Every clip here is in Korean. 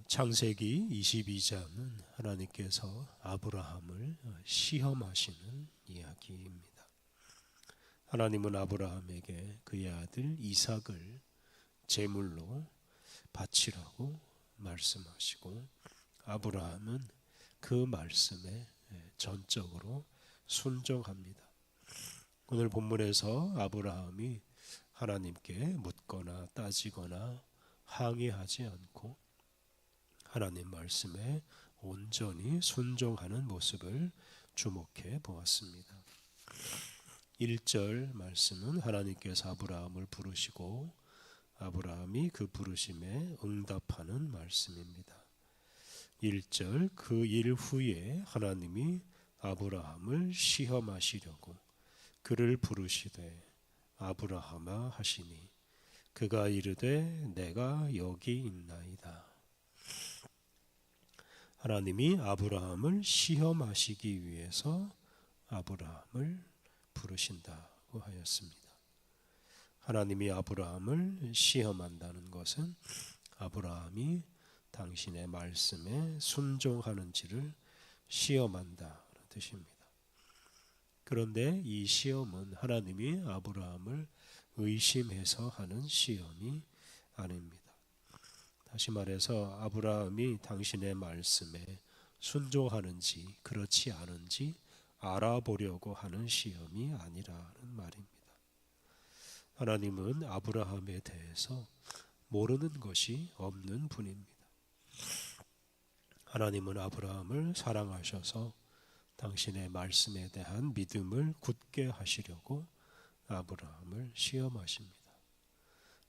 창세기 22장은 하나님께서 아브라함을 시험하시는 이야기입니다. 하나님은 아브라함에게 그의 아들 이삭을 제물로 바치라고 말씀하시고 아브라함은 그 말씀에 전적으로 순종합니다. 오늘 본문에서 아브라함이 하나님께 묻거나 따지거나 항의하지 않고 하나님 말씀에 온전히 순종하는 모습을 주목해 보았습니다. 1절 말씀은 하나님께서 아브라함을 부르시고 아브라함이 그 부르심에 응답하는 말씀입니다. 1절 그 일 후에 하나님이 아브라함을 시험하시려고 그를 부르시되 아브라함아 하시니 그가 이르되 내가 여기 있나이다. 하나님이 아브라함을 시험하시기 위해서 아브라함을 부르신다고 하였습니다. 하나님이 아브라함을 시험한다는 것은 아브라함이 당신의 말씀에 순종하는지를 시험한다는 뜻입니다. 그런데 이 시험은 하나님이 아브라함을 의심해서 하는 시험이 아닙니다. 다시 말해서 아브라함이 당신의 말씀에 순종하는지 그렇지 않은지 알아보려고 하는 시험이 아니라는 말입니다. 하나님은 아브라함에 대해서 모르는 것이 없는 분입니다. 하나님은 아브라함을 사랑하셔서 당신의 말씀에 대한 믿음을 굳게 하시려고 아브라함을 시험하십니다.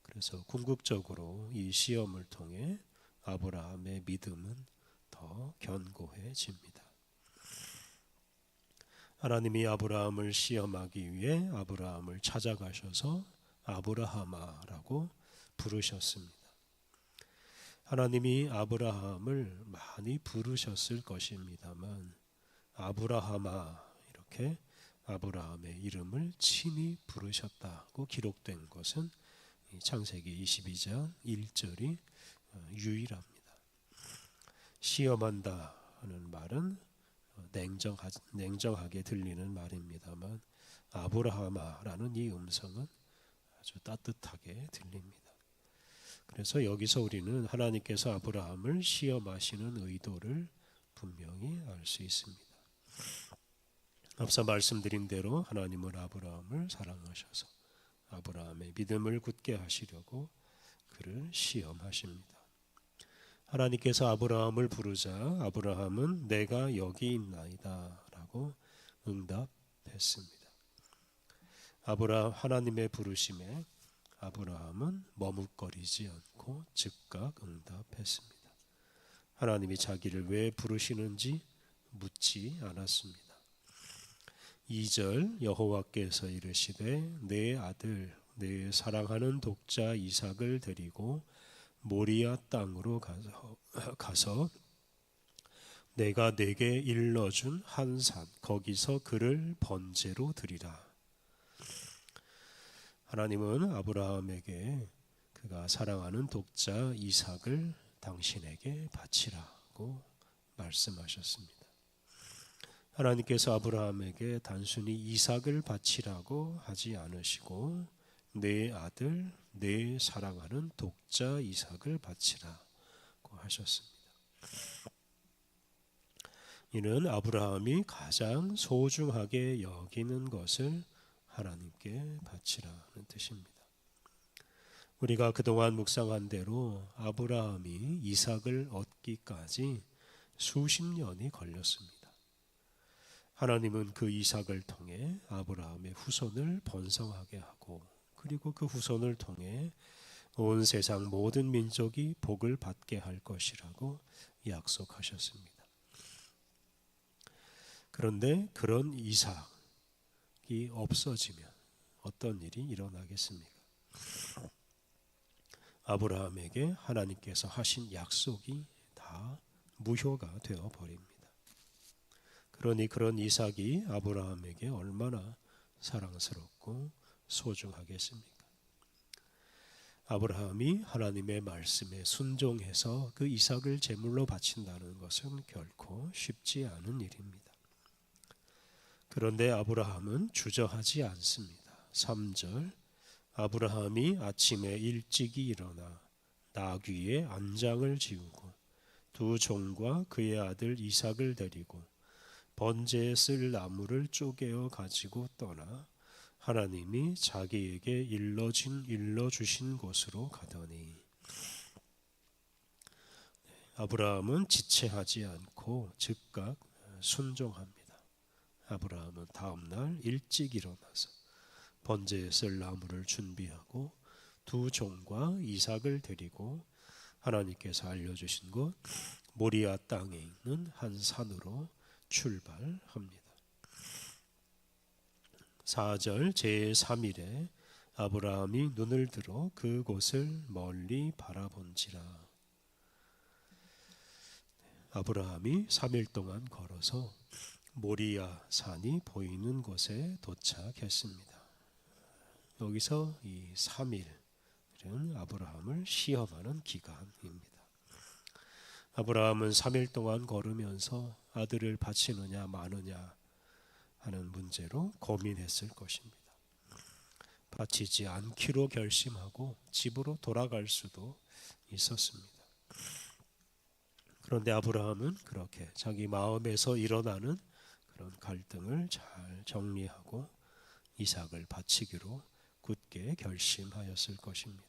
그래서 궁극적으로 이 시험을 통해 아브라함의 믿음은 더 견고해집니다. 하나님이 아브라함을 시험하기 위해 아브라함을 찾아가셔서 아브라함아라고 부르셨습니다. 하나님이 아브라함을 많이 부르셨을 것입니다만 아브라함아 이렇게 아브라함의 이름을 친히 부르셨다고 기록된 것은 창세기 22장 1절이 유일합니다. 시험한다 하는 말은 냉정하게 들리는 말입니다만 아브라함아라는 이 음성은 아주 따뜻하게 들립니다. 그래서 여기서 우리는 하나님께서 아브라함을 시험하시는 의도를 분명히 알 수 있습니다. 앞서 말씀드린 대로 하나님은 아브라함을 사랑하셔서 아브라함의 믿음을 굳게 하시려고 그를 시험하십니다. 하나님께서 아브라함을 부르자 아브라함은 내가 여기 있나이다 라고 응답했습니다. 하나님의 부르심에 아브라함은 머뭇거리지 않고 즉각 응답했습니다. 하나님이 자기를 왜 부르시는지 묻지 않았습니다. 2절 여호와께서 이르시되 내 아들 내 사랑하는 독자 이삭을 데리고 모리아 땅으로 가서 내가 네게 일러준 한 산 거기서 그를 번제로 드리라. 하나님은 아브라함에게 그가 사랑하는 독자 이삭을 당신에게 바치라고 말씀하셨습니다. 하나님께서 아브라함에게 단순히 이삭을 바치라고 하지 않으시고 내 아들, 내 사랑하는 독자 이삭을 바치라고 하셨습니다. 이는 아브라함이 가장 소중하게 여기는 것을 하나님께 바치라는 뜻입니다. 우리가 그동안 묵상한 대로 아브라함이 이삭을 얻기까지 수십 년이 걸렸습니다. 하나님은 그 이삭을 통해 아브라함의 후손을 번성하게 하고 그리고 그 후손을 통해 온 세상 모든 민족이 복을 받게 할 것이라고 약속하셨습니다. 그런데 그런 이삭이 없어지면 어떤 일이 일어나겠습니까? 아브라함에게 하나님께서 하신 약속이 다 무효가 되어 버립니다. 그러니 그런 이삭이 아브라함에게 얼마나 사랑스럽고 소중하겠습니까? 아브라함이 하나님의 말씀에 순종해서 그 이삭을 제물로 바친다는 것은 결코 쉽지 않은 일입니다. 그런데 아브라함은 주저하지 않습니다. 3절, 아브라함이 아침에 일찍이 일어나 나귀의 안장을 지우고 두 종과 그의 아들 이삭을 데리고 번제에 쓸 나무를 쪼개어 가지고 떠나 하나님이 자기에게 일러주신 곳으로 가더니, 아브라함은 지체하지 않고 즉각 순종합니다. 아브라함은 다음날 일찍 일어나서 번제에 쓸 나무를 준비하고 두 종과 이삭을 데리고 하나님께서 알려주신 곳 모리아 땅에 있는 한 산으로 출발합니다. 4절, 제3일에 아브라함이 눈을 들어 그곳을 멀리 바라본지라. 아브라함이 3일 동안 걸어서 모리아 산이 보이는 곳에 도착했습니다. 여기서 이 3일은 아브라함을 시험하는 기간입니다. 아브라함은 3일 동안 걸으면서 아들을 바치느냐 마느냐 하는 문제로 고민했을 것입니다. 바치지 않기로 결심하고 집으로 돌아갈 수도 있었습니다. 그런데 아브라함은 그렇게 자기 마음에서 일어나는 그런 갈등을 잘 정리하고 이삭을 바치기로 굳게 결심하였을 것입니다.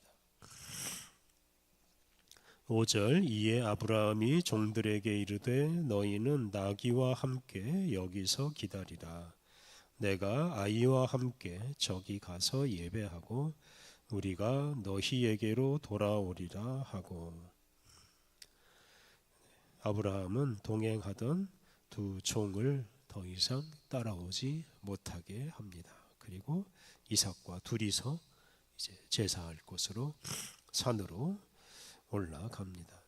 5절, 이에 아브라함이 종들에게 이르되 너희는 나귀와 함께 여기서 기다리라. 내가 아이와 함께 저기 가서 예배하고 우리가 너희에게로 돌아오리라 하고, 아브라함은 동행하던 두 종을 더 이상 따라오지 못하게 합니다. 그리고 이삭과 둘이서 이제 제사할 곳으로 산으로 올라갑니다.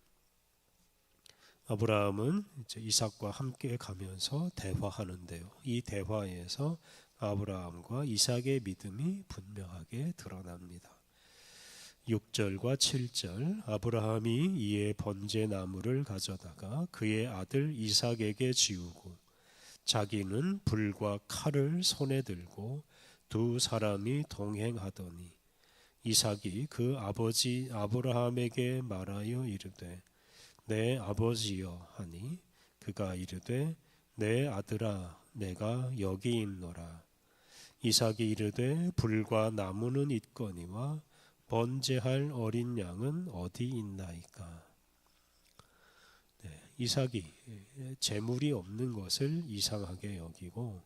아브라함은 이제 이삭과 함께 가면서 대화하는데요. 이 대화에서 아브라함과 이삭의 믿음이 분명하게 드러납니다. 6절과 7절, 아브라함이 이에 번제 나무를 가져다가 그의 아들 이삭에게 지우고 자기는 불과 칼을 손에 들고 두 사람이 동행하더니 이삭이 그 아버지 아브라함에게 말하여 이르되 내 아버지여 하니 그가 이르되 내 아들아 내가 여기 있노라. 이삭이 이르되 불과 나무는 있거니와 번제할 어린 양은 어디 있나이까. 이삭이 재물이 없는 것을 이상하게 여기고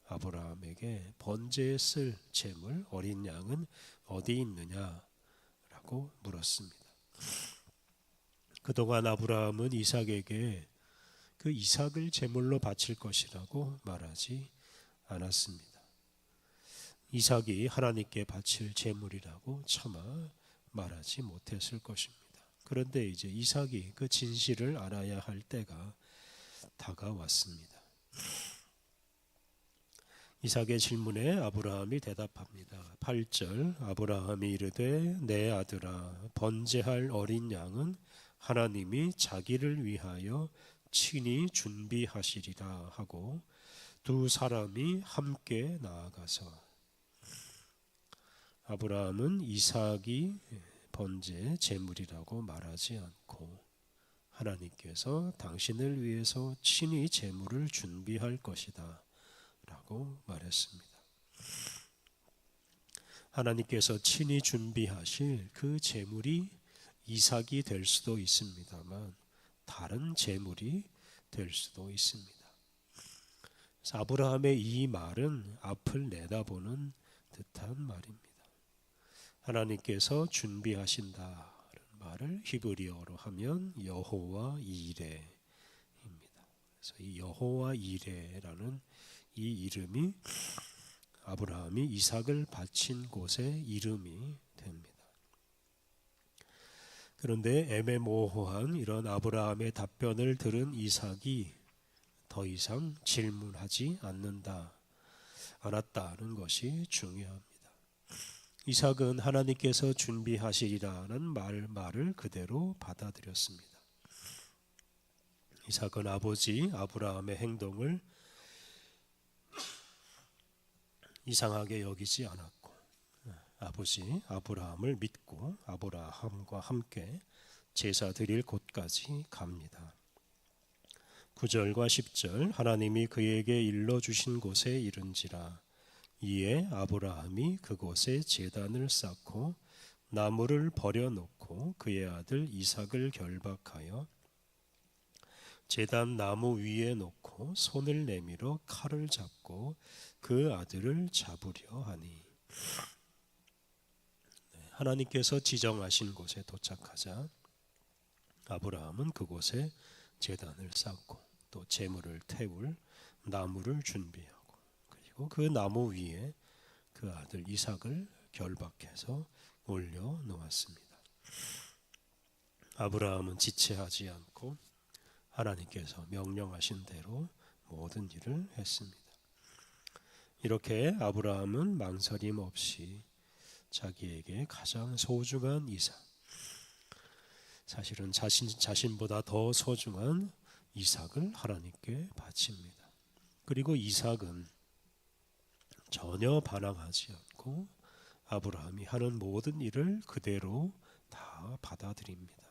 아브라함에게 번제에 쓸 재물 어린 양은 어디 있느냐라고 물었습니다. 그동안 아브라함은 이삭에게 그 이삭을 제물로 바칠 것이라고 말하지 않았습니다. 이삭이 하나님께 바칠 제물이라고 차마 말하지 못했을 것입니다. 그런데 이제 이삭이 그 진실을 알아야 할 때가 다가왔습니다. 이삭의 질문에 아브라함이 대답합니다. 8절, 아브라함이 이르되 내 아들아 번제할 어린 양은 하나님이 자기를 위하여 친히 준비하시리라 하고 두 사람이 함께 나아가서, 아브라함은 이삭이 번제 제물이라고 말하지 않고 하나님께서 당신을 위해서 친히 제물을 준비할 것이다 라고 말했습니다. 하나님께서 친히 준비하실 그 제물이 이삭이 될 수도 있습니다만 다른 제물이 될 수도 있습니다. 그래서 아브라함의 이 말은 앞을 내다보는 듯한 말입니다. 하나님께서 준비하신다는 말을 히브리어로 하면 여호와 이레입니다. 그래서 이 여호와 이레라는 이 이름이 아브라함이 이삭을 바친 곳의 이름이 됩니다. 그런데 애매모호한 이런 아브라함의 답변을 들은 이삭이 더 이상 질문하지 않았다는 것이 중요합니다. 이삭은 하나님께서 준비하시리라는 말을 그대로 받아들였습니다. 이삭은 아버지 아브라함의 행동을 이상하게 여기지 않았고 아버지 아브라함을 믿고 아브라함과 함께 제사 드릴 곳까지 갑니다. 9절과 10절 하나님이 그에게 일러주신 곳에 이른지라 이에 아브라함이 그곳에 제단을 쌓고 나무를 버려놓고 그의 아들 이삭을 결박하여 제단 나무 위에 놓고 손을 내밀어 칼을 잡고 그 아들을 잡으려 하니 하나님께서 지정하신 곳에 도착하자 아브라함은 그곳에 제단을 쌓고 또 제물을 태울 나무를 준비하고 그리고 그 나무 위에 그 아들 이삭을 결박해서 올려놓았습니다. 아브라함은 지체하지 않고 하나님께서 명령하신 대로 모든 일을 했습니다. 이렇게 아브라함은 망설임 없이 자기에게 가장 소중한 이삭, 사실은 자신보다 더 소중한 이삭을 하나님께 바칩니다. 그리고 이삭은 전혀 반항하지 않고 아브라함이 하는 모든 일을 그대로 다 받아들입니다.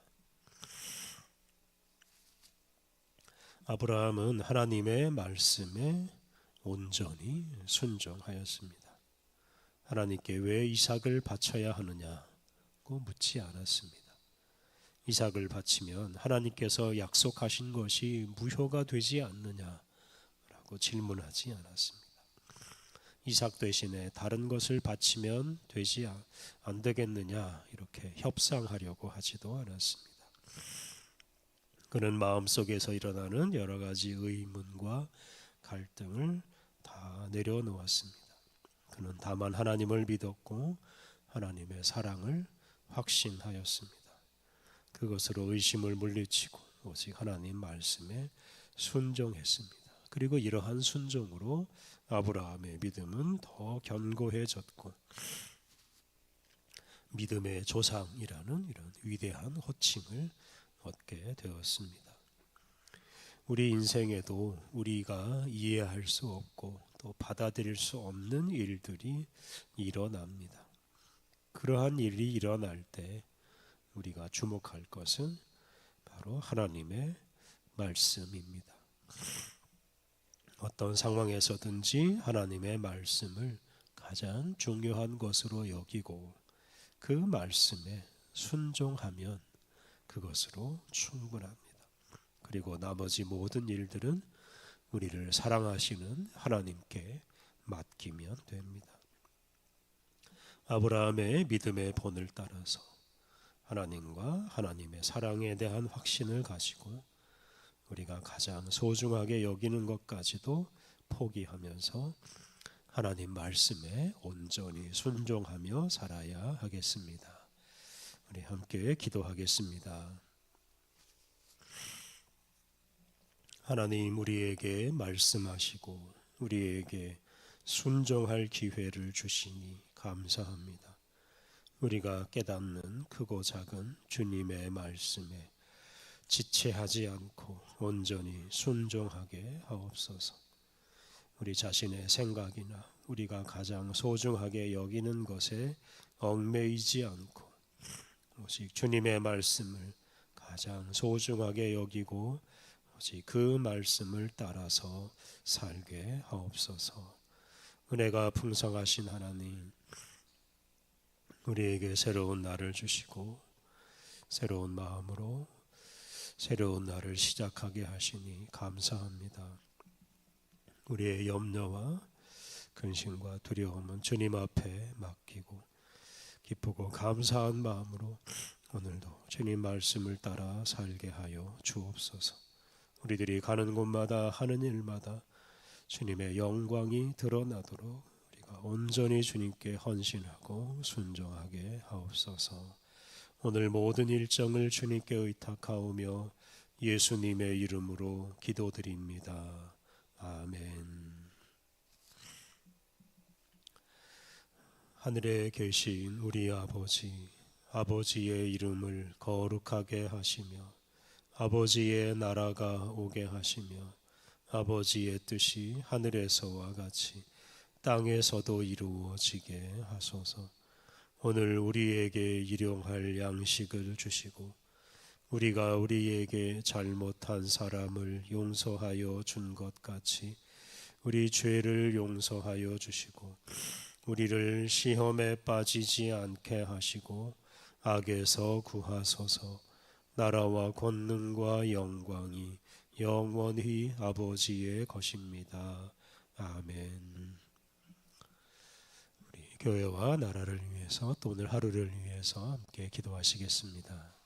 아브라함은 하나님의 말씀에 온전히 순종하였습니다. 하나님께 왜 이삭을 바쳐야 하느냐고 묻지 않았습니다. 이삭을 바치면 하나님께서 약속하신 것이 무효가 되지 않느냐라고 질문하지 않았습니다. 이삭 대신에 다른 것을 바치면 되지 안 되겠느냐 이렇게 협상하려고 하지도 않았습니다. 그는 마음속에서 일어나는 여러 가지 의문과 갈등을 다 내려놓았습니다. 그는 다만 하나님을 믿었고 하나님의 사랑을 확신하였습니다. 그것으로 의심을 물리치고 오직 하나님 말씀에 순종했습니다. 그리고 이러한 순종으로 아브라함의 믿음은 더 견고해졌고 믿음의 조상이라는 이런 위대한 호칭을 얻게 되었습니다. 우리 인생에도 우리가 이해할 수 없고 또 받아들일 수 없는 일들이 일어납니다. 그러한 일이 일어날 때 우리가 주목할 것은 바로 하나님의 말씀입니다. 어떤 상황에서든지 하나님의 말씀을 가장 중요한 것으로 여기고 그 말씀에 순종하면 그것으로 충분합니다. 그리고 나머지 모든 일들은 우리를 사랑하시는 하나님께 맡기면 됩니다. 아브라함의 믿음의 본을 따라서 하나님과 하나님의 사랑에 대한 확신을 가지고 우리가 가장 소중하게 여기는 것까지도 포기하면서 하나님 말씀에 온전히 순종하며 살아야 하겠습니다. 우리 함께 기도하겠습니다. 하나님, 우리에게 말씀하시고 우리에게 순종할 기회를 주시니 감사합니다. 우리가 깨닫는 크고 작은 주님의 말씀에 지체하지 않고 온전히 순종하게 하옵소서. 우리 자신의 생각이나 우리가 가장 소중하게 여기는 것에 얽매이지 않고 오직 주님의 말씀을 가장 소중하게 여기고 오직 그 말씀을 따라서 살게 하옵소서. 은혜가 풍성하신 하나님, 우리에게 새로운 날을 주시고 새로운 마음으로 새로운 날을 시작하게 하시니 감사합니다. 우리의 염려와 근심과 두려움은 주님 앞에 맡기고 기쁘고 감사한 마음으로 오늘도 주님 말씀을 따라 살게 하여 주옵소서. 우리들이 가는 곳마다 하는 일마다 주님의 영광이 드러나도록 우리가 온전히 주님께 헌신하고 순종하게 하옵소서. 오늘 모든 일정을 주님께 의탁하오며 예수님의 이름으로 기도드립니다. 아멘. 하늘에 계신 우리 아버지, 아버지의 이름을 거룩하게 하시며 아버지의 나라가 오게 하시며 아버지의 뜻이 하늘에서와 같이 땅에서도 이루어지게 하소서. 오늘 우리에게 일용할 양식을 주시고 우리가 우리에게 잘못한 사람을 용서하여 준 것 같이 우리 죄를 용서하여 주시고 우리를 시험에 빠지지 않게 하시고 악에서 구하소서. 나라와 권능과 영광이 영원히 아버지의 것입니다. 아멘. 우리 교회와 나라를 위해서 또 오늘 하루를 위해서 함께 기도하시겠습니다.